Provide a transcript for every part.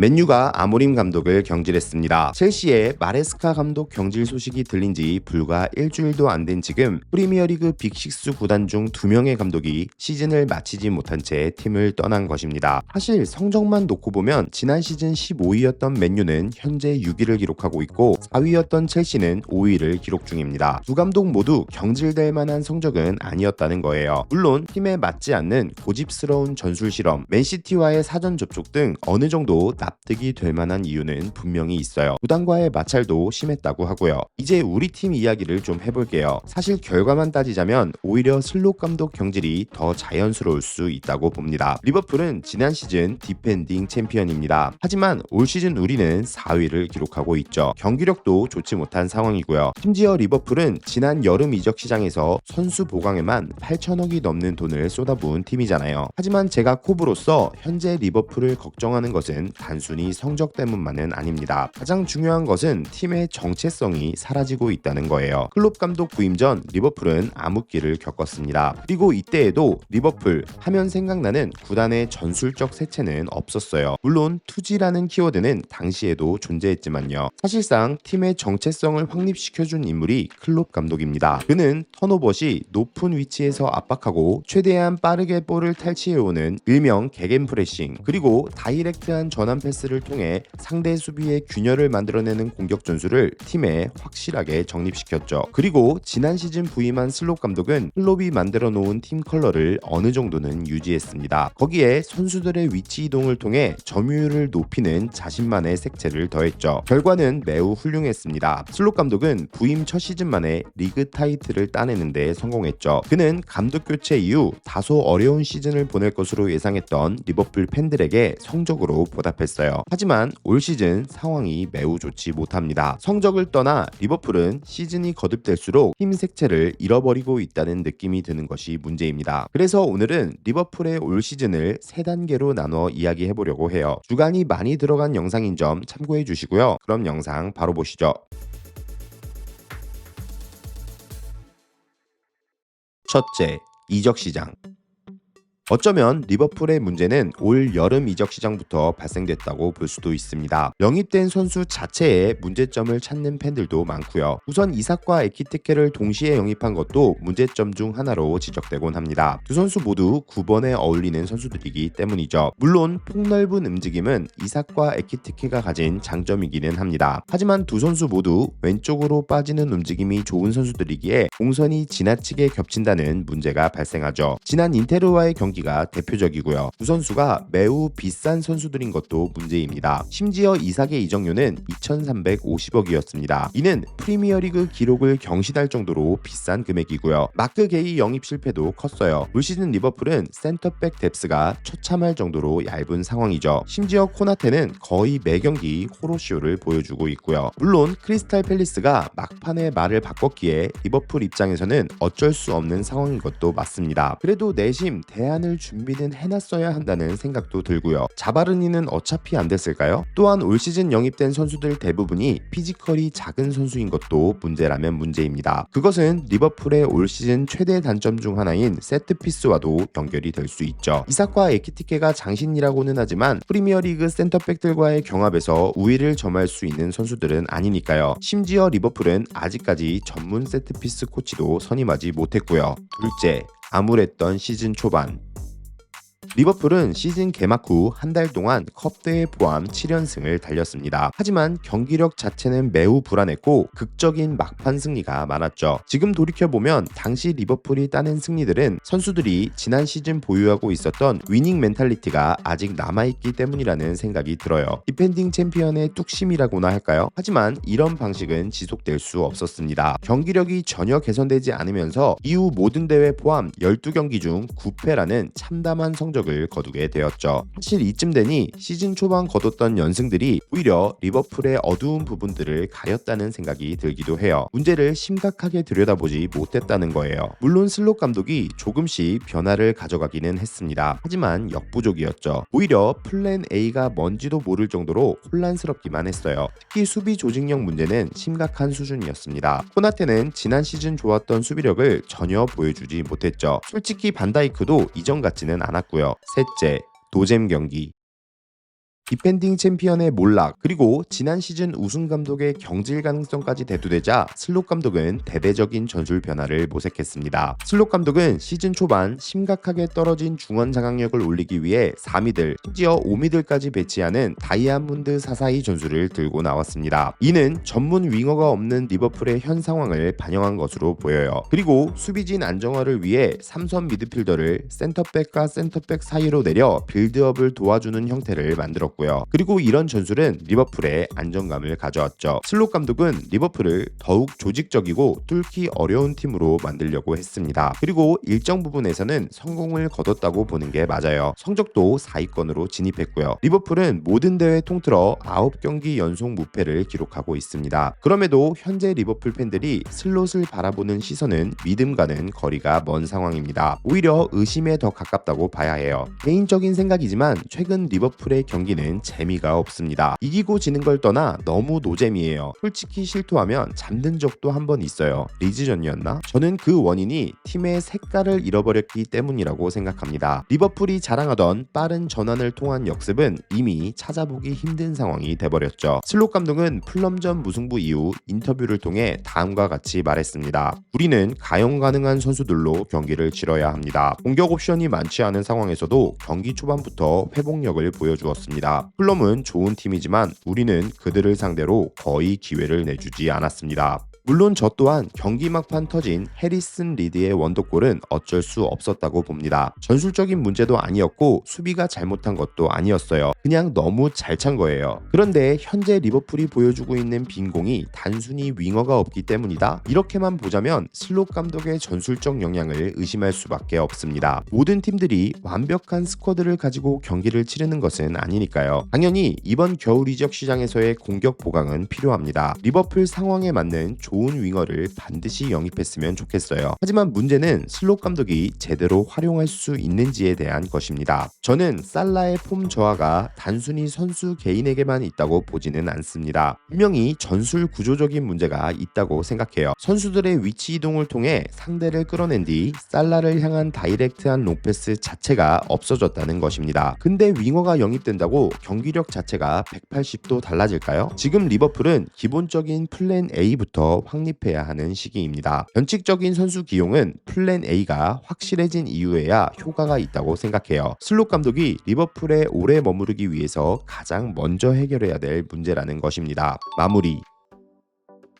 맨유가 아모림 감독을 경질했습니다. 첼시의 마레스카 감독 경질 소식이 들린 지 불과 일주일도 안 된 지금 프리미어리그 빅6 구단 중 2명의 감독이 시즌을 마치지 못한 채 팀을 떠난 것입니다. 사실 성적만 놓고 보면 지난 시즌 15위였던 맨유는 현재 6위를 기록하고 있고 4위였던 첼시는 5위를 기록 중입니다. 두 감독 모두 경질될 만한 성적은 아니었다는 거예요. 물론 팀에 맞지 않는 고집스러운 전술 실험, 맨시티와의 사전 접촉 등 어느 정도 납득이 될 만한 이유는 분명히 있어요. 구단과의 마찰도 심했다고 하고요. 이제 우리 팀 이야기를 좀 해볼게요. 사실 결과만 따지자면 오히려 슬롯 감독 경질이 더 자연스러울 수 있다고 봅니다. 리버풀은 지난 시즌 디펜딩 챔피언입니다. 하지만 올 시즌 우리는 4위를 기록하고 있죠. 경기력도 좋지 못한 상황이고요. 심지어 리버풀은 지난 여름 이적 시장에서 선수 보강에만 8천억이 넘는 돈을 쏟아부은 팀이잖아요. 하지만 제가 코브로서 현재 리버풀을 걱정하는 것은 단순히 성적 때문만은 아닙니다. 가장 중요한 것은 팀의 정체성이 사라지고 있다는 거예요. 클롭 감독 부임 전 리버풀은 암흑기를 겪었습니다. 그리고 이때에도 리버풀 하면 생각나는 구단의 전술적 세체는 없었어요. 물론 투지라는 키워드는 당시에도 존재했지만요. 사실상 팀의 정체성을 확립시켜준 인물이 클롭 감독입니다. 그는 턴오버 시 높은 위치에서 압박하고 최대한 빠르게 볼을 탈취해오는 일명 게겐프레싱, 그리고 다이렉트한 전환 패스를 통해 상대 수비의 균열을 만들어내는 공격 전술을 팀에 확실하게 정립시켰죠. 그리고 지난 시즌 부임한 슬롯 감독은 클롭이 만들어 놓은 팀 컬러를 어느 정도는 유지했습니다. 거기에 선수들의 위치 이동을 통해 점유율을 높이는 자신만의 색채를 더했죠. 결과는 매우 훌륭했습니다. 슬롯 감독은 부임 첫 시즌 만에 리그 타이틀을 따내는데 성공했죠. 그는 감독 교체 이후 다소 어려운 시즌을 보낼 것으로 예상했던 리버풀 팬들에게 성적으로 보답했어요. 하지만 올 시즌 상황이 매우 좋지 못합니다. 성적을 떠나 리버풀은 시즌이 거듭될수록 팀 색채를 잃어버리고 있다는 느낌이 드는 것이 문제입니다. 그래서 오늘은 리버풀의 올 시즌을 3단계로 나눠 이야기해보려고 해요. 주간이 많이 들어간 영상인 점 참고해 주시고요. 그럼 영상 바로 보시죠. 첫째, 이적 시장. 어쩌면 리버풀의 문제는 올 여름 이적 시장부터 발생됐다고 볼 수도 있습니다. 영입된 선수 자체에 문제점을 찾는 팬들도 많고요. 우선 이삭과 에키티케를 동시에 영입한 것도 문제점 중 하나로 지적되곤 합니다. 두 선수 모두 9번에 어울리는 선수들이기 때문이죠. 물론 폭넓은 움직임은 이삭과 에키티케가 가진 장점이기는 합니다. 하지만 두 선수 모두 왼쪽으로 빠지는 움직임이 좋은 선수들이기에 공선이 지나치게 겹친다는 문제가 발생하죠. 지난 인테르와의 경기가 대표적이고요. 두 선수가 매우 비싼 선수들인 것도 문제입니다. 심지어 이삭의 이적료는 2,350억이었습니다. 이는 프리미어리그 기록을 경신할 정도로 비싼 금액이고요. 마크 게이 영입 실패도 컸어요. 올 시즌 리버풀은 센터백 뎁스가 처참할 정도로 얇은 상황이죠. 심지어 코나테는 거의 매 경기 호로쇼를 보여주고 있고요. 물론 크리스탈 팰리스가 막판에 말을 바꿨기에 리버풀 입장에서는 어쩔 수 없는 상황인 것도 맞습니다. 그래도 내심 대안을 준비는 해놨어야 한다는 생각도 들고요. 자바르니는 어차피 안 됐을까요? 또한 올 시즌 영입된 선수들 대부분이 피지컬이 작은 선수인 것도 문제라면 문제입니다. 그것은 리버풀의 올 시즌 최대 단점 중 하나인 세트피스와도 연결이 될 수 있죠. 이삭과 에키티케가 장신이라고는 하지만 프리미어리그 센터백들과의 경합에서 우위를 점할 수 있는 선수들은 아니니까요. 심지어 리버풀은 아직까지 전문 세트피스 코치도 선임하지 못했고요. 둘째, 암울했던 시즌 초반. 리버풀은 시즌 개막 후 한 달 동안 컵대회 포함 7연승을 달렸습니다. 하지만 경기력 자체는 매우 불안했고 극적인 막판 승리가 많았죠. 지금 돌이켜보면 당시 리버풀이 따낸 승리들은 선수들이 지난 시즌 보유하고 있었던 위닝 멘탈리티가 아직 남아있기 때문이라는 생각이 들어요. 디펜딩 챔피언의 뚝심이라고나 할까요? 하지만 이런 방식은 지속될 수 없었습니다. 경기력이 전혀 개선되지 않으면서 이후 모든 대회 포함 12경기 중 9패라는 참담한 성적을 거두게 되었죠. 사실 이쯤 되니 시즌 초반 거뒀던 연승들이 오히려 리버풀의 어두운 부분들을 가렸다는 생각이 들기도 해요. 문제를 심각하게 들여다보지 못했다는 거예요. 물론 슬롯 감독이 조금씩 변화를 가져가기는 했습니다. 하지만 역부족이었죠. 오히려 플랜 A가 뭔지도 모를 정도로 혼란스럽기만 했어요. 특히 수비 조직력 문제는 심각한 수준이었습니다. 코나테는 지난 시즌 좋았던 수비력을 전혀 보여주지 못했죠. 솔직히 반다이크도 이전 같지는 않았고요. 셋째, 도잼 경기. 디펜딩 챔피언의 몰락, 그리고 지난 시즌 우승 감독의 경질 가능성까지 대두되자 슬롯 감독은 대대적인 전술 변화를 모색했습니다. 슬롯 감독은 시즌 초반 심각하게 떨어진 중원 장악력을 올리기 위해 4미들, 심지어 5미들까지 배치하는 다이아몬드 사사이 전술을 들고 나왔습니다. 이는 전문 윙어가 없는 리버풀의 현 상황을 반영한 것으로 보여요. 그리고 수비진 안정화를 위해 3선 미드필더를 센터백과 센터백 사이로 내려 빌드업을 도와주는 형태를 만들었고요. 그리고 이런 전술은 리버풀에 안정감을 가져왔죠. 슬롯 감독은 리버풀을 더욱 조직적이고 뚫기 어려운 팀으로 만들려고 했습니다. 그리고 일정 부분에서는 성공을 거뒀다고 보는 게 맞아요. 성적도 4위권으로 진입했고요. 리버풀은 모든 대회 통틀어 9경기 연속 무패를 기록하고 있습니다. 그럼에도 현재 리버풀 팬들이 슬롯을 바라보는 시선은 믿음과는 거리가 먼 상황입니다. 오히려 의심에 더 가깝다고 봐야 해요. 개인적인 생각이지만 최근 리버풀의 경기는 재미가 없습니다. 이기고 지는 걸 떠나 너무 노잼이에요. 솔직히 실토하면 잠든 적도 한 번 있어요. 리즈전이었나? 저는 그 원인이 팀의 색깔을 잃어버렸기 때문이라고 생각합니다. 리버풀이 자랑하던 빠른 전환을 통한 역습은 이미 찾아보기 힘든 상황이 돼버렸죠. 슬롯 감독은 풀럼전 무승부 이후 인터뷰를 통해 다음과 같이 말했습니다. 우리는 가용 가능한 선수들로 경기를 치러야 합니다. 공격 옵션이 많지 않은 상황에서도 경기 초반부터 회복력을 보여주었습니다. 풀럼은 좋은 팀이지만 우리는 그들을 상대로 거의 기회를 내주지 않았습니다. 물론 저 또한 경기 막판 터진 해리슨 리드의 원더골은 어쩔 수 없었다고 봅니다. 전술적인 문제도 아니었고 수비가 잘못한 것도 아니었어요. 그냥 너무 잘 찬 거예요. 그런데 현재 리버풀이 보여주고 있는 빈공이 단순히 윙어가 없기 때문이다? 이렇게만 보자면 슬롯 감독의 전술적 역량을 의심할 수밖에 없습니다. 모든 팀들이 완벽한 스쿼드를 가지고 경기를 치르는 것은 아니니까요. 당연히 이번 겨울 이적 시장에서의 공격 보강은 필요합니다. 리버풀 상황에 맞는 좋은 윙어를 반드시 영입했으면 좋겠어요. 하지만 문제는 슬롯 감독이 제대로 활용할 수 있는지에 대한 것입니다. 저는 살라의 폼 저하가 단순히 선수 개인에게만 있다고 보지는 않습니다. 분명히 전술 구조적인 문제가 있다고 생각해요. 선수들의 위치 이동을 통해 상대를 끌어낸 뒤 살라를 향한 다이렉트한 롱패스 자체가 없어졌다는 것입니다. 근데 윙어가 영입된다고 경기력 자체가 180도 달라질까요? 지금 리버풀은 기본적인 플랜 A부터 확립해야 하는 시기입니다. 변칙적인 선수 기용은 플랜 A가 확실해진 이후에야 효과가 있다고 생각해요. 슬롯 감독이 리버풀에 오래 머무르기 위해서 가장 먼저 해결해야 될 문제라는 것입니다. 마무리.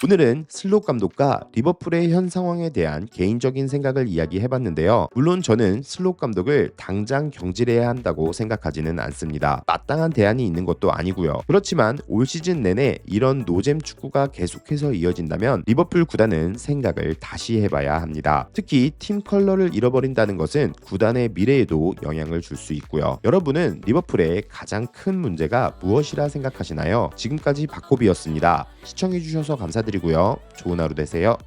오늘은 슬롯 감독과 리버풀의 현 상황에 대한 개인적인 생각을 이야기해봤는데요. 물론 저는 슬롯 감독을 당장 경질해야 한다고 생각하지는 않습니다. 마땅한 대안이 있는 것도 아니고요. 그렇지만 올 시즌 내내 이런 노잼 축구가 계속해서 이어진다면 리버풀 구단은 생각을 다시 해봐야 합니다. 특히 팀 컬러를 잃어버린다는 것은 구단의 미래에도 영향을 줄 수 있고요. 여러분은 리버풀의 가장 큰 문제가 무엇이라 생각하시나요? 지금까지 박고비였습니다. 시청해주셔서 감사드리고요. 좋은 하루 되세요.